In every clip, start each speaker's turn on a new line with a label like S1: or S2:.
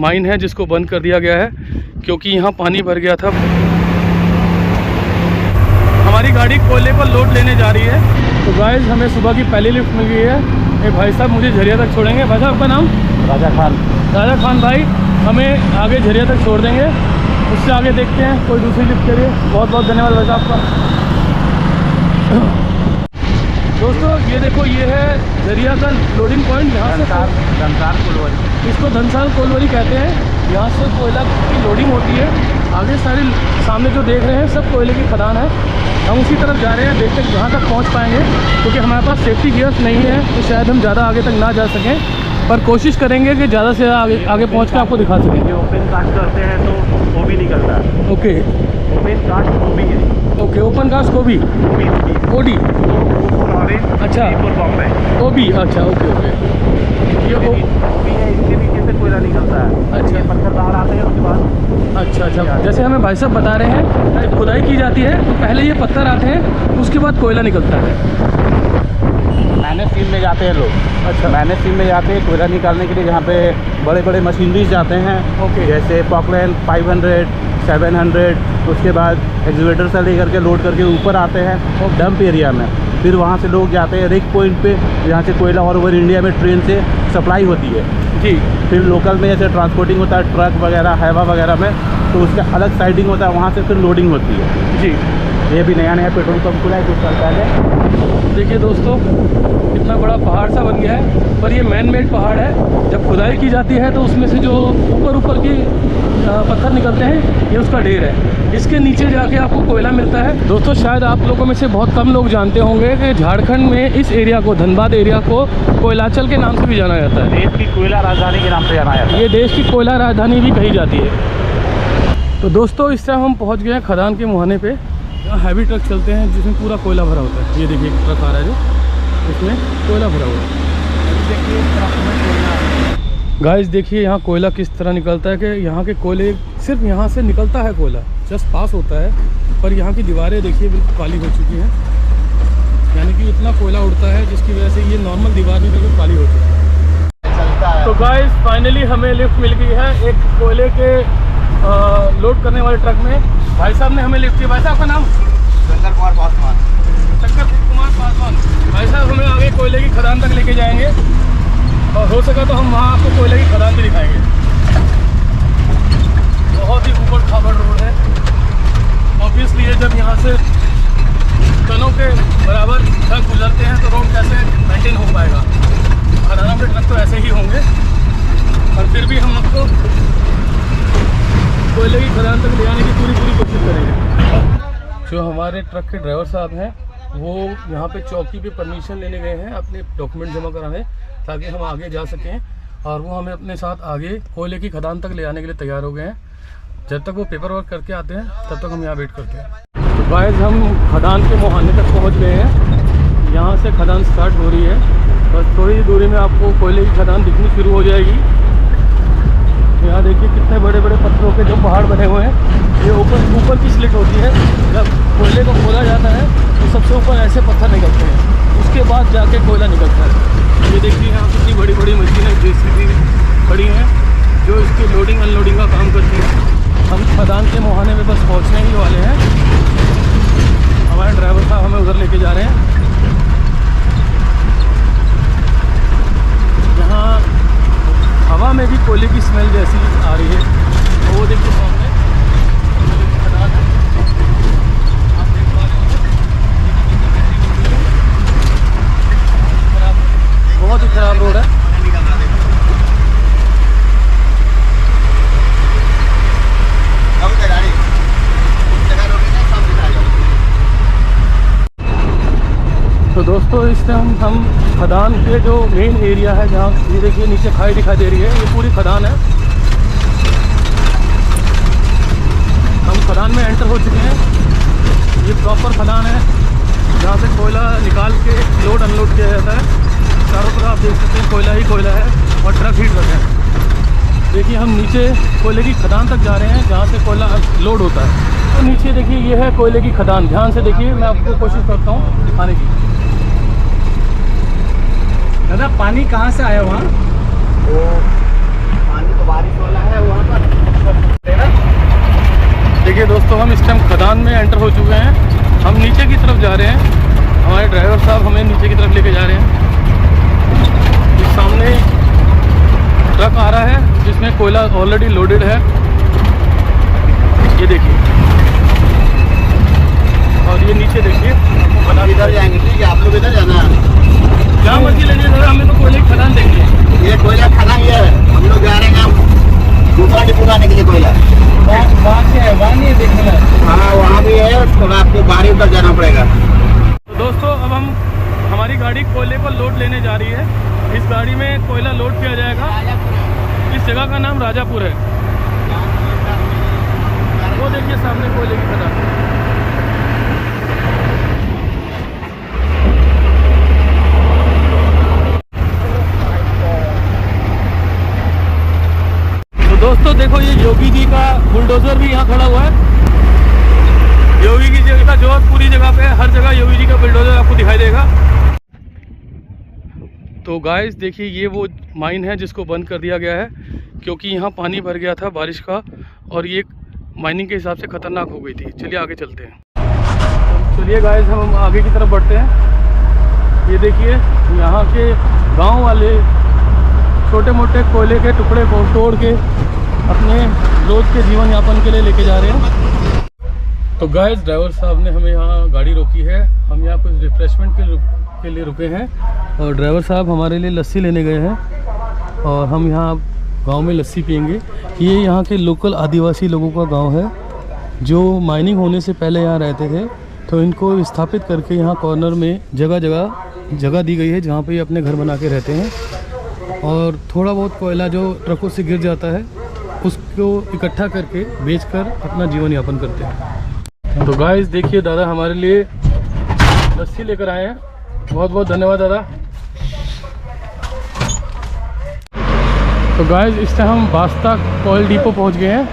S1: Mine है जिसको बंद कर दिया गया है क्योंकि यहाँ पानी भर गया था। हमारी गाड़ी कोयले पर लोड लेने जा रही है। तो गाइस हमें सुबह की पहली लिफ्ट मिल गई है। ये भाई साहब मुझे झरिया तक छोड़ेंगे। भाई साहब आपका नाम?
S2: राजा खान।
S1: राजा खान भाई हमें आगे झरिया तक छोड़ देंगे, उससे आगे देखते हैं कोई दूसरी लिफ्ट करिए। बहुत बहुत धन्यवाद भाई साहब का। दोस्तों ये देखो, ये है झरिया का लोडिंग पॉइंट। यहाँ से
S2: धनसार कोलवरी,
S1: इसको धनसार कोलवरी कहते हैं। यहाँ से कोयला की लोडिंग होती है। आगे सारे सामने जो देख रहे हैं सब कोयले की खदान है। हम उसी तरफ जा रहे हैं, देखते हैं कहाँ तक पहुँच पाएंगे, क्योंकि हमारे पास सेफ्टी गियर्स नहीं है तो शायद हम ज़्यादा आगे तक ना जा सकें, पर कोशिश करेंगे कि ज़्यादा से ज़्यादा आगे पहुँच के आपको दिखा सकें।
S2: ओपन कास्ट करते हैं तो वो भी निकलता है।
S1: ओके,
S2: ओपन कास्ट वो भी है।
S1: ओके, ओपन कास्ट को भी ओडी, अच्छा
S2: बॉम्बे
S1: ओ भी, अच्छा ओके ओके। ये
S2: वो भी है, इसके नीचे से कोयला निकलता है।
S1: अच्छा,
S2: पत्थरदार आते हैं उसके बाद।
S1: अच्छा अच्छा, जैसे हमें भाई साहब बता रहे हैं खुदाई की जाती है तो पहले ये पत्थर आते हैं, उसके बाद कोयला निकलता है।
S2: मैनेज टीम में जाते हैं लोग।
S1: अच्छा,
S2: मैनेज टीम में जाते हैं कोयला निकालने के लिए, जहाँ पे बड़े बड़े मशीनरीज जाते हैं।
S1: ओके,
S2: जैसे पॉकलैंड 500, 700, उसके बाद एक्सीवेटर से लेकर के लोड करके ऊपर आते हैं डंप एरिया में। फिर वहाँ से लोग जाते हैं रेक पॉइंट पे, जहाँ से कोयला और ओवर इंडिया में ट्रेन से सप्लाई होती है।
S1: जी,
S2: फिर लोकल में जैसे ट्रांसपोर्टिंग होता है ट्रक वगैरह, हैवा वगैरह में, तो उसका अलग साइडिंग होता है, वहाँ से फिर लोडिंग होती है।
S1: जी,
S2: ये भी नया नया पेट्रोल पंप खुला है कुछ साल पहले।
S1: देखिए दोस्तों कितना बड़ा पहाड़ सा बन गया है, पर ये मैन मेड पहाड़ है। जब खुदाई की जाती है तो उसमें से जो ऊपर ऊपर की पत्थर निकलते हैं, ये उसका ढेर है। इसके नीचे जाके आपको कोयला मिलता है। दोस्तों शायद आप लोगों में से बहुत कम लोग जानते होंगे कि झारखंड में इस एरिया को, धनबाद एरिया को, कोयलाचल के नाम से भी जाना जाता है।
S2: देश की कोयला राजधानी के नाम से जाना जाता है।
S1: ये देश की कोयला राजधानी भी कही जाती है। तो दोस्तों इस टाइम हम पहुँच गए हैं खदान के मुहाने पे। यहाँ हैवी ट्रक चलते हैं जिसमें पूरा कोयला भरा होता है। ये देखिए ट्रक आ रहा है जो, इसमें कोयला भरा हुआ है। गाइस देखिए यहाँ कोयला किस तरह निकलता है कि यहाँ के कोयले सिर्फ यहाँ से निकलता है कोयला, जस्ट पास होता है, पर यहाँ की दीवारें देखिए बिल्कुल काली हो चुकी हैं। यानी कि इतना कोयला उड़ता है जिसकी वजह से ये नॉर्मल दीवार भी बिल्कुल काली हो चुकी है। तो गाइस फाइनली हमें लिफ्ट मिल गई है एक कोयले के लोड करने वाले ट्रक में। भाई साहब ने हमें लिफ्ट किया। भाई साहब का नाम?
S2: शंकर कुमार पासवान।
S1: शंकर कुमार पासवान। भाई साहब हमें आगे कोयले की खदान तक लेके जाएंगे और हो सका तो हम वहाँ आपको कोयले की खदान भी दिखाएंगे। बहुत ही ऊबड़ खाबड़ रोड है। ऑब्वियसली जब यहाँ से टनों के बराबर ट्रक गुजरते हैं तो रोड कैसे मेंटेन हो पाएगा। खदानों के ट्रक तो ऐसे ही होंगे, और फिर भी हम आपको कोयले की खदान तक ले आने की पूरी कोशिश करेंगे। जो हमारे ट्रक के ड्राइवर साहब हैं वो यहाँ पे चौकी पे परमिशन लेने गए हैं अपने डॉक्यूमेंट जमा कराने, ताकि हम आगे जा सकें, और वो हमें अपने साथ आगे कोयले की खदान तक ले आने के लिए तैयार हो गए हैं। जब तक वो पेपर वर्क करके आते हैं तब तक हम यहाँ वेट करते हैं। तो गाइस हम खदान के मुहाने तक पहुँच गए हैं। यहाँ से खदान स्टार्ट हो रही है, बस थोड़ी दूरी में आपको कोयले की खदान दिखनी शुरू हो जाएगी। यहाँ देखिए कितने बड़े बड़े पत्थरों के जो पहाड़ बने हुए हैं। ये ऊपर की स्लिट होती है, जब कोयले को खोदा जाता है तो सबसे ऊपर ऐसे पत्थर निकलते हैं, उसके बाद जाके कोयला निकलता है। ये देखिए यहाँ कितनी बड़ी बड़ी मशीनें जेसीबी खड़ी हैं जो इसकी लोडिंग अनलोडिंग का काम करती है। हम खदान के मुहाने में बस पहुँचने ही वाले हैं। हमारे ड्राइवर साहब हमें उधर लेके जा रहे हैं। यहाँ हवा में भी कोयले की स्मेल जैसी आ रही है। तो वो देखिए सामने खदान है, आप देख पा रहे हैं। बहुत ही खराब रोड है। तो दोस्तों इस टाइम हम खदान के जो मेन एरिया है, जहाँ ये देखिए नीचे खाई दिखाई दे रही है, ये पूरी खदान है। हम खदान में एंटर हो चुके हैं। ये प्रॉपर खदान है जहाँ से कोयला निकाल के लोड अनलोड किया जाता है। चारों तरफ आप देख सकते हैं कोयला ही कोयला है और ट्रक ही ट्रक है। देखिए हम नीचे कोयले की खदान तक जा रहे हैं जहाँ से कोयला लोड होता है। तो नीचे देखिए ये है कोयले की खदान। ध्यान से देखिए, मैं आपको कोशिश करता हूँ दिखाने की।
S2: दादा पानी कहाँ से आया वहाँ? वो
S3: पानी तो बारिश वाला है वहाँ पर।
S1: देखिए दोस्तों, हम इस टाइम खदान में एंटर हो चुके हैं। हम नीचे की तरफ जा रहे हैं। हमारे ड्राइवर साहब हमें नीचे की तरफ लेके जा रहे हैं। इस सामने ट्रक आ रहा है जिसमें कोयला ऑलरेडी लोडेड है, ये देखिए। और ये नीचे देखिए,
S3: इधर जाएंगे, ठीक है? आप लोग इधर जाना है,
S1: जहाँ मर्जी लेंगे दादा, हमें तो कोयले की खदान देखिए।
S3: ये कोयला खाना ही है। हम लोग जा रहे हैं दूसरा डिपो लाने के लिए कोयला।
S1: वहाँ से है, वहाँ नहीं देखने लायक।
S3: हाँ वहाँ भी है, थोड़ा आपको बाहर उधर जाना पड़ेगा।
S1: तो दोस्तों, अब हम हमारी गाड़ी कोयले को लोड लेने जा रही है। इस गाड़ी में कोयला लोड किया जाएगा। इस जगह का नाम राजापुर है। वो देखिए सामने कोयले की खदान। तो दोस्तों देखो, ये योगी जी का बुलडोजर भी यहाँ खड़ा हुआ है। योगी की जगह जो पूरी जगह पे, हर जगह योगी जी का बुलडोजर आपको दिखाई देगा। तो गाइस देखिए, ये वो माइन है जिसको बंद कर दिया गया है क्योंकि यहाँ पानी भर गया था बारिश का, और ये माइनिंग के हिसाब से ख़तरनाक हो गई थी। चलिए आगे चलते हैं। चलिए गाइस, हम आगे की तरफ बढ़ते हैं। ये देखिए, यहाँ के गांव वाले छोटे मोटे कोयले के टुकड़े को तोड़ के अपने रोज़ के जीवन यापन के लिए लेके जा रहे हैं। तो गाइस, ड्राइवर साहब ने हमें यहाँ गाड़ी रोकी है। हम यहाँ कुछ रिफ्रेशमेंट के लिए रुके हैं, और ड्राइवर साहब हमारे लिए लस्सी लेने गए हैं, और हम यहाँ गांव में लस्सी पियेंगे। ये यहाँ के लोकल आदिवासी लोगों का गांव है जो माइनिंग होने से पहले यहाँ रहते थे। तो इनको स्थापित करके यहाँ कॉर्नर में जगह दी गई है जहाँ पे ये अपने घर बना के रहते हैं, और थोड़ा बहुत कोयला जो ट्रकों से गिर जाता है उसको इकट्ठा करके बेचकर अपना जीवन यापन करते हैं। तो गाइस देखिए, दादा हमारे लिए लस्सी लेकर आए हैं। बहुत बहुत धन्यवाद दादा। तो गाइस, इस टाइम हम बास्ता कोयल डिपो पहुंच गए हैं।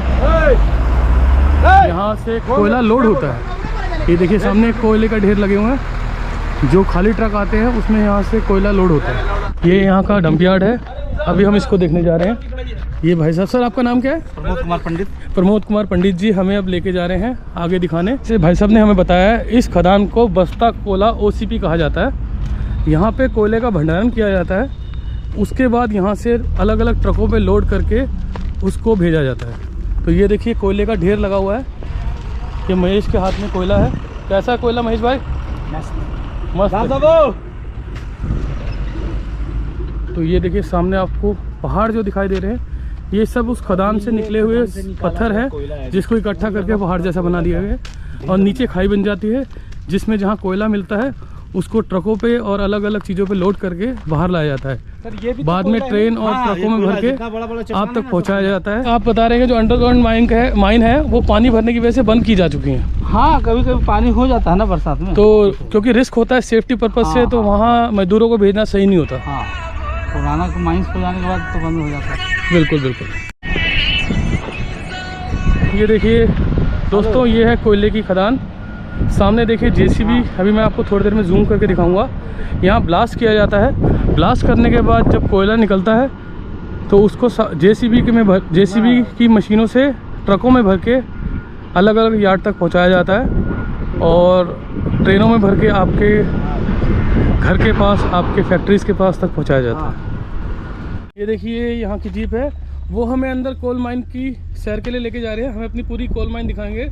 S1: यहाँ से कोयला लोड होता है। ये देखिए सामने कोयले का ढेर लगे हुए हैं। जो खाली ट्रक आते हैं उसमें यहाँ से कोयला लोड होता है। ये यहाँ का डंप यार्ड है। अभी हम इसको देखने जा रहे हैं। ये भाई साहब, सर आपका नाम क्या है?
S2: प्रमोद कुमार पंडित।
S1: प्रमोद कुमार पंडित जी हमें अब लेके जा रहे हैं आगे दिखाने। से भाई साहब ने हमें बताया है इस खदान को बस्ता कोला OCP कहा जाता है। यहाँ पे कोयले का भंडारण किया जाता है। उसके बाद यहाँ से अलग अलग ट्रकों पे लोड करके उसको भेजा जाता है। तो ये देखिए कोयले का ढेर लगा हुआ है। ये महेश के हाथ में कोयला है। कैसा कोयला महेश भाई? मस्त। तो ये देखिए सामने आपको पहाड़ जो दिखाई दे रहे हैं, ये सब उस खदान से निकले हुए पत्थर है जिसको इकट्ठा करके पहाड़ जैसा बना दिया गया है। और नीचे खाई बन जाती है जिसमें जहाँ कोयला मिलता है उसको ट्रकों पे और अलग अलग चीज़ों पे लोड करके बाहर लाया जाता है। बाद में ट्रेन और ट्रकों में भर के आप तक पहुँचाया जाता है। आप बता रहे हैं जो अंडरग्राउंड माइन है वो पानी भरने की वजह से बंद की जा चुकी हैं।
S2: हाँ, कभी कभी पानी हो जाता है ना बरसात में, तो
S1: क्योंकि रिस्क होता है सेफ्टी पर्पज से, तो वहाँ मजदूरों को भेजना सही नहीं होता।
S2: हाँ, पुराना माइंस को जाने के बाद तो बंद हो जाता है।
S1: बिल्कुल बिल्कुल। ये देखिए दोस्तों, ये है कोयले की खदान। सामने देखिए JCB, अभी मैं आपको थोड़ी देर में जूम करके दिखाऊंगा। यहाँ ब्लास्ट किया जाता है। ब्लास्ट करने के बाद जब कोयला निकलता है तो उसको JCB की मशीनों से ट्रकों में भर के अलग अलग यार्ड तक पहुँचाया जाता है, और ट्रेनों में भर के आपके घर के पास, आपके फैक्ट्रीज़ के पास तक पहुँचाया जाता है। ये देखिए यहाँ की जीप है, वो हमें अंदर कोल माइन की सैर के लिए लेके जा रहे हैं। हमें अपनी पूरी कोल माइन दिखाएंगे,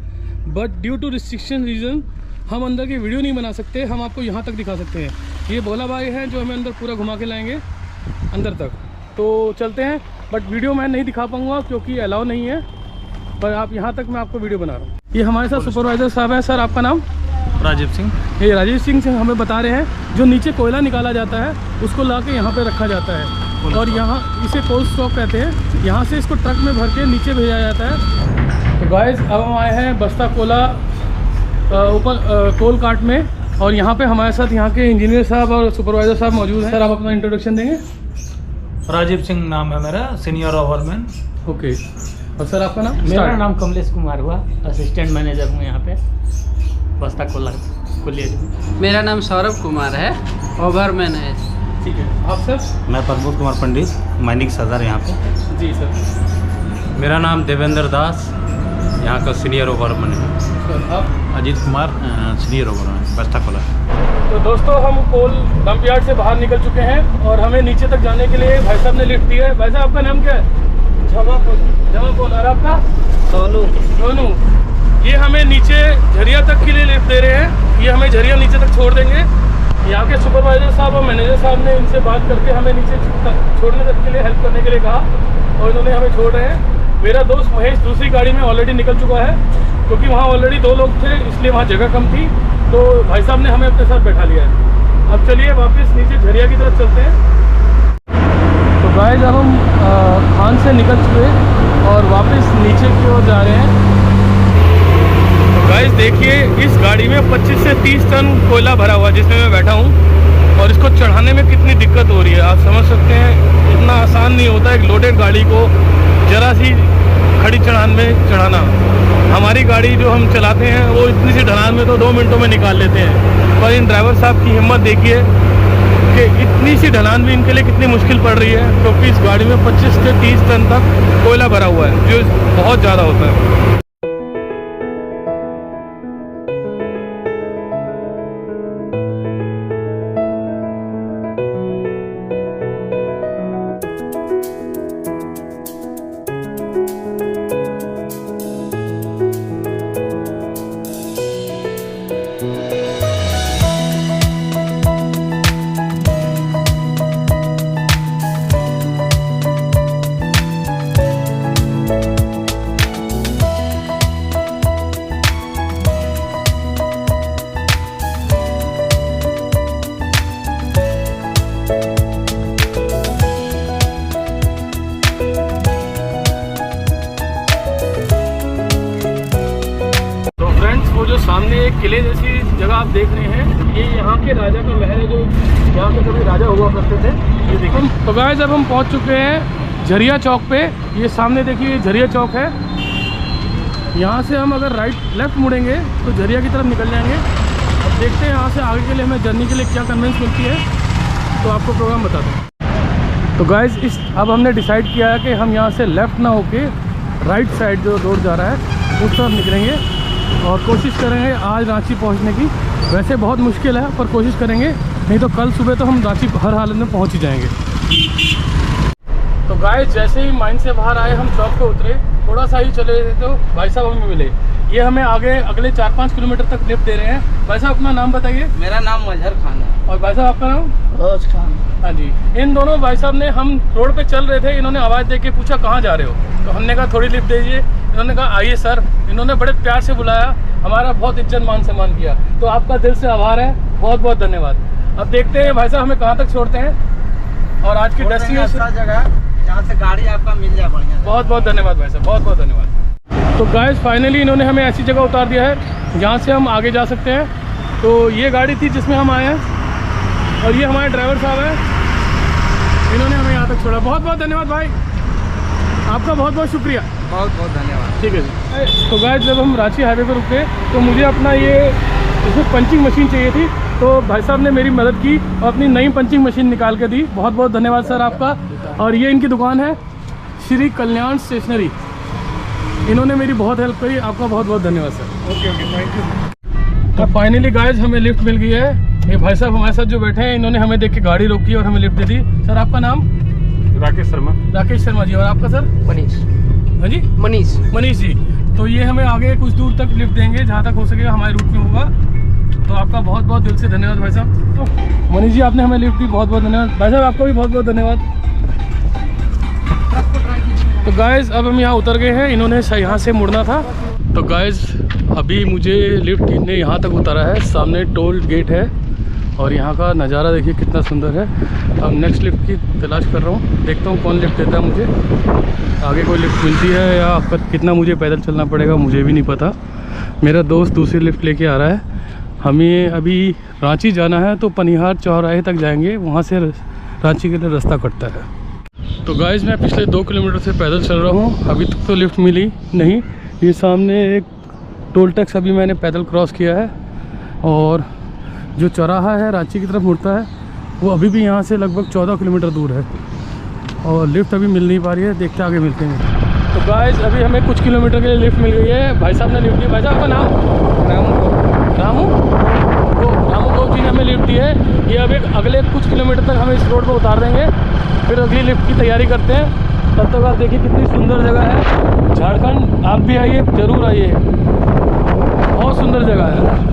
S1: but due to restriction reason हम अंदर की वीडियो नहीं बना सकते। हम आपको यहाँ तक दिखा सकते हैं। ये भोला भाई हैं जो हमें अंदर पूरा घुमा के लाएंगे अंदर तक। तो चलते हैं, बट वीडियो मैं नहीं दिखा पाऊँगा क्योंकि अलाउ नहीं है, पर आप यहाँ तक मैं आपको वीडियो बना रहा हूँ। ये हमारे साथ सुपरवाइज़र साहब हैं। सर आपका नाम?
S2: राजीव सिंह।
S1: ये राजीव सिंह से हमें बता रहे हैं जो नीचे कोयला निकाला जाता है उसको ला के यहाँ पर रखा जाता है, और यहाँ इसे कोल्ड स्टॉक कहते हैं। यहाँ से इसको ट्रक में भर के नीचे भेजा जाता है। तो गाइस, अब हम आए हैं बस्ता कोला ऊपर कोल काट में, और यहाँ पे हमारे साथ यहाँ के इंजीनियर साहब और सुपरवाइज़र साहब मौजूद हैं। सर आप अपना इंट्रोडक्शन देंगे?
S4: राजीव सिंह नाम है मेरा, सीनियर ओवरमैन।
S1: ओके, और सर आपका नाम?
S5: मेरा नाम कमलेश कुमार हुआ, असिस्टेंट मैनेजर हूँ यहाँ पे बस्ता कोला कॉलेज में।
S6: मेरा नाम सौरभ कुमार है, ओवरमैन है।
S1: ठीक है, आप सर?
S7: मैं प्रमोद कुमार पंडित, माइनिंग सदर यहाँ पे।
S1: जी सर।
S6: मेरा नाम देवेंद्र दास, यहाँ का सीनियर ओवरमैन है।
S1: सर आप?
S6: अजीत कुमार, सीनियर ओवरमैन, बस्ता कोला।
S1: तो दोस्तों हम कोल डंप यार्ड से बाहर निकल चुके हैं और हमें नीचे तक जाने के लिए भाई साहब ने लिफ्ट दी है। भाई साहब आपका नाम क्या है? जमापुर। और आपका? सोनू। ये हमें नीचे झरिया तक के लिए लिफ्ट दे रहे हैं। ये हमें झरिया नीचे तक छोड़ देंगे। यहाँ के सुपरवाइजर साहब और मैनेजर साहब ने इनसे बात करके हमें नीचे छोड़ने तक के लिए हेल्प करने के लिए कहा और इन्होंने हमें छोड़ रहे हैं। मेरा दोस्त महेश दूसरी गाड़ी में ऑलरेडी निकल चुका है क्योंकि वहाँ ऑलरेडी 2 लोग थे, इसलिए वहाँ जगह कम थी, तो भाई साहब ने हमें अपने साथ बैठा लिया है। अब चलिए वापस नीचे झरिया की तरफ चलते हैं। तो गाइस अब हम खान से निकल चुके और वापस नीचे की ओर जा रहे हैं। तो गाइस देखिए इस गाड़ी में 25 से 30 टन कोयला भरा हुआ है जिसमें मैं बैठा हूँ और इसको चढ़ाने में कितनी दिक्कत हो रही है आप समझ सकते हैं। इतना आसान नहीं होता एक लोडेड गाड़ी को जरा सी खड़ी चढ़ान में चढ़ाना। हमारी गाड़ी जो हम चलाते हैं वो इतनी सी ढलान में तो 2 मिनटों में निकाल लेते हैं, पर इन ड्राइवर साहब की हिम्मत देखिए कि इतनी सी ढलान भी इनके लिए कितनी मुश्किल पड़ रही है क्योंकि इस गाड़ी में 25 से 30 टन तक कोयला भरा हुआ है जो बहुत ज़्यादा होता है। सामने एक किले जैसी जगह आप देख रहे हैं, ये यहाँ के राजा का महल है जो यहाँ पे कभी राजा हुआ करते थे। ये देखिए तो गाइस अब हम पहुँच चुके हैं झरिया चौक पे। ये सामने देखिए झरिया चौक है। यहाँ से हम अगर लेफ्ट मुड़ेंगे तो झरिया की तरफ निकल जाएंगे। अब देखते हैं यहाँ से आगे के लिए हमें जर्नी के लिए क्या कन्वेंस मिलती है, तो आपको प्रोग्राम बता दूँ। तो गाइस अब हमने डिसाइड किया है कि हम यहाँ से लेफ़्ट ना होके राइट साइड जो रोड जा रहा है उस तरफ निकलेंगे और कोशिश करेंगे आज रांची पहुंचने की। वैसे बहुत मुश्किल है पर कोशिश करेंगे, नहीं तो कल सुबह तो हम रांची हर हालत में पहुंच ही जाएंगे। तो गाइस जैसे ही माइन से बाहर आए हम चौक पे उतरे, थोड़ा सा ही चले तो भाई साहब हमें मिले। ये हमें आगे अगले 4-5 किलोमीटर तक लिफ्ट दे रहे हैं। भाई साहब अपना नाम बताइए।
S7: मेरा नाम मजहर खान है।
S1: और भाई साहब आपका नाम?
S7: रोज खान।
S1: हाँ जी। इन दोनों भाई साहब ने, हम रोड पे चल रहे थे, इन्होंने आवाज़ दे के पूछा कहाँ जा रहे हो, तो हमने कहा थोड़ी लिफ्ट दीजिए। इन्होंने कहा आइए सर। इन्होंने बड़े प्यार से बुलाया, हमारा बहुत इज्जत मान सम्मान किया, तो आपका दिल से आभार है, बहुत बहुत धन्यवाद। अब देखते हैं भाई साहब हमें कहाँ तक छोड़ते हैं और आज की डेस्टिनेशन
S7: जगह जहाँ से गाड़ी आपका मिल जाए बढ़िया।
S1: बहुत बहुत धन्यवाद भाई साहब, बहुत बहुत धन्यवाद। तो गाइस फाइनली इन्होंने हमें ऐसी जगह उतार दिया है जहाँ से हम आगे जा सकते हैं। तो ये गाड़ी थी जिसमें हम आए हैं और ये हमारे ड्राइवर साहब हैं, इन्होंने हमें यहाँ तक छोड़ा। बहुत बहुत धन्यवाद भाई, आपका बहुत बहुत शुक्रिया।
S7: बहुत बहुत धन्यवाद।
S1: ठीक है जी। तो गाइस जब हम रांची हाईवे पर रुके तो मुझे अपना इसमें पंचिंग मशीन चाहिए थी, तो भाई साहब ने मेरी मदद की और अपनी नई पंचिंग मशीन निकाल के दी। बहुत बहुत धन्यवाद सर आपका। और ये इनकी दुकान है श्री कल्याण स्टेशनरी, इन्होंने मेरी बहुत हेल्प करी, आपका बहुत बहुत धन्यवाद sir. Okay okay thank you. तो फाइनली गाइस हमें लिफ्ट मिल गई है। ये भाई साहब हमारे साथ जो बैठे हैं इन्होंने हमें देख के गाड़ी रोकी और हमें लिफ्ट दे दी। सर आपका नाम?
S6: राकेश शर्मा।
S1: राकेश शर्मा जी। और आपका सर?
S7: मनीष।
S1: हाँ जी मनीष जी। तो ये हमें आगे कुछ दूर तक लिफ्ट देंगे जहाँ तक हो सकेगा हमारे रूट में होगा, तो आपका बहुत बहुत दिल से धन्यवाद भाई साहब। तो मनीष जी आपने हमें लिफ्ट दी, बहुत बहुत धन्यवाद। भाई साहब आपका भी बहुत बहुत धन्यवाद। तो गाइस अब हम यहाँ उतर गए हैं, इन्होंने यहाँ से मुड़ना था। तो गाइस अभी मुझे लिफ्ट ने यहाँ तक उतारा है, सामने टोल गेट है और यहाँ का नज़ारा देखिए कितना सुंदर है। अब नेक्स्ट लिफ्ट की तलाश कर रहा हूँ, देखता हूँ कौन लिफ्ट देता है मुझे। आगे कोई लिफ्ट मिलती है या कितना मुझे पैदल चलना पड़ेगा मुझे भी नहीं पता। मेरा दोस्त दूसरी लिफ्ट लेके आ रहा है। हमें अभी रांची जाना है तो पनिहार चौराहे तक जाएंगे, वहाँ से रांची के लिए रास्ता कटता है। तो गाइस मैं पिछले 2 किलोमीटर से पैदल चल रहा हूँ, अभी तक तो लिफ्ट मिली नहीं। ये सामने एक टोल टैक्स अभी मैंने पैदल क्रॉस किया है और जो चौराहा है रांची की तरफ मुड़ता है वो अभी भी यहाँ से लगभग 14 किलोमीटर दूर है। और लिफ्ट अभी मिल नहीं पा रही है, देखते आगे मिलते हैं। तो गाइस अभी हमें कुछ किलोमीटर के लिए लिफ्ट मिल गई है। भाई साहब ने लिफ्ट दी। भाई साहब का नाम रामू गो जी ने हमें लिफ्ट दी है। ये अभी अगले कुछ किलोमीटर तक हमें इस रोड पर उतार देंगे, फिर अगली लिफ्ट की तैयारी करते हैं। तब तक आप देखिए कितनी सुंदर जगह है झारखंड। आप भी आइए, ज़रूर आइए, बहुत सुंदर जगह है।